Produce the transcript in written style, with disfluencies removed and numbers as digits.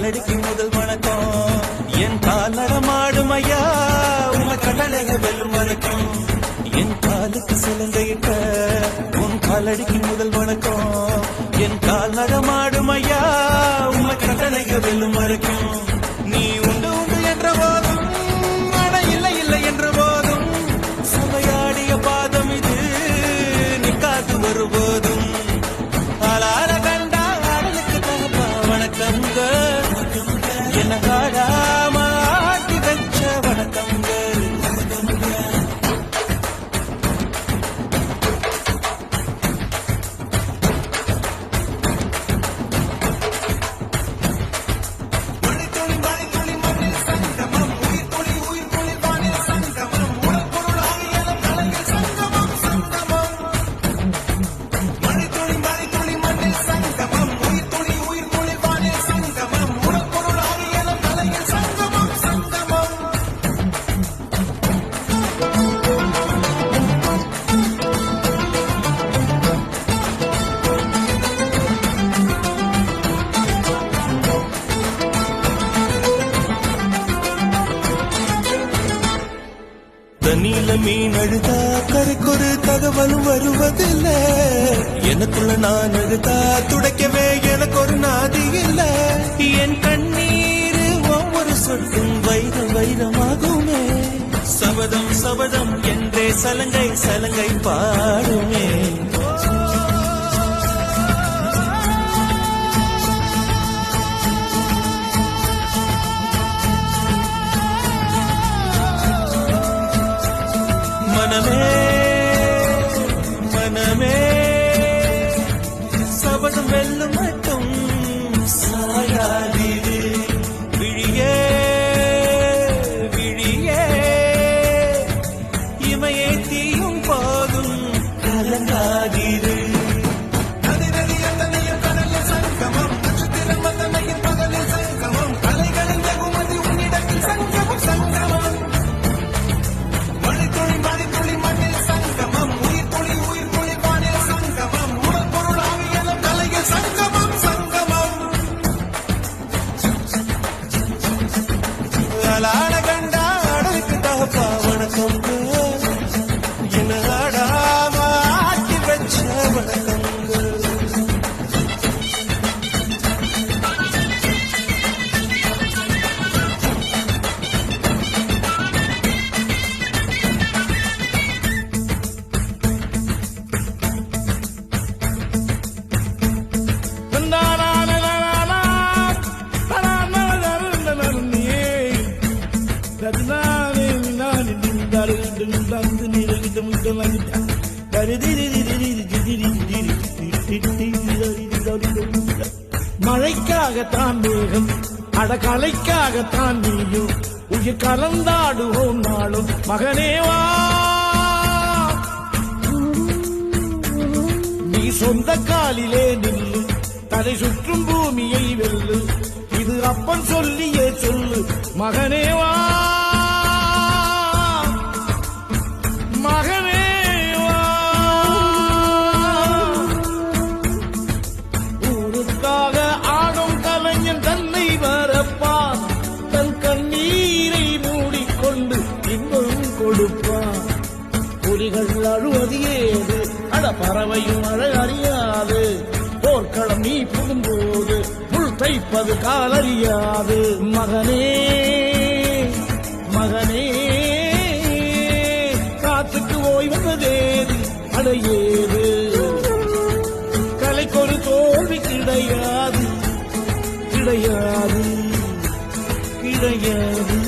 காலடிக்கு முதல் வணக்கம் என் கால் நடமாடும் ஐயா உங்க கடலைய வெல்லும் வணக்கம் என் காலுக்கு சிலந்தையிட்ட உன் காலடிக்கு முதல் வணக்கம் என் கால் நடமாடும் ஐயா உங்க கடலைய வெல்லும் வணக்கம் நீ உண்டு உண்டு என்ற போதும் அட இல்லை இல்லை என்ற போதும் சபையாடிய பாதம் இது நிக்காது வருபோதும் ஆளார கண்டா ஆடலுக்கு தகப்பா வணக்கங்க என்ன காடாம ஆட்டி வச்ச வணக்கங்க தண்ணியில மீன் அழுதா கரைக்கொரு தகவலும் வருவதில்ல எனக்குள்ள நான் அழுதா துடைக்கவே எனக்கு ஒரு நாதி இல்ல என் கண்ணீர் ஒவ்வொரு சொட்டும் வைரம் வைரமாகுமே சபதம் சபதம் என்றே சலங்கை சலங்கை பாடுமே மனமே மனமே சபதம் வெல்லும் மட்டும் சாயாதீரு விழியே விழியே இமையை தீயும் போதும் கலங்காதீரு கண்டா அடலுக்கு தகப்பா வணக்கம் என்ன ஆடாம ஆட்டி வச்ச வணக்கம் மழைக்காகத்தான் மேகம் அடகலைக்காகத்தான் நீயும் உயிர் கலந்தாடுவோம் நாளும் மகனேவா நீ சொந்த காலிலே நில்லு தலை சுற்றும் பூமியை வெல்லு இது அப்பன் சொல்லியே சொல்லு மகனேவா மகனேவா ஊருக்காக ஆடும் கலைஞன் தன்னை வரப்பான் தன் கண்ணீரை மூடிக்கொண்டு இன்பம் கொடுப்பான் புலிகள் அழுவது ஏது அட பறவையும் அழ அறியாது போர்க்களம் நீ புகும்போது புல் தைப்பது காலறியாது மகனே மகனே காத்துக்கு ஓய்வதேது அடையேது கலைக்கொரு தோல்வி கிடையாது கிடையாது கிடையாது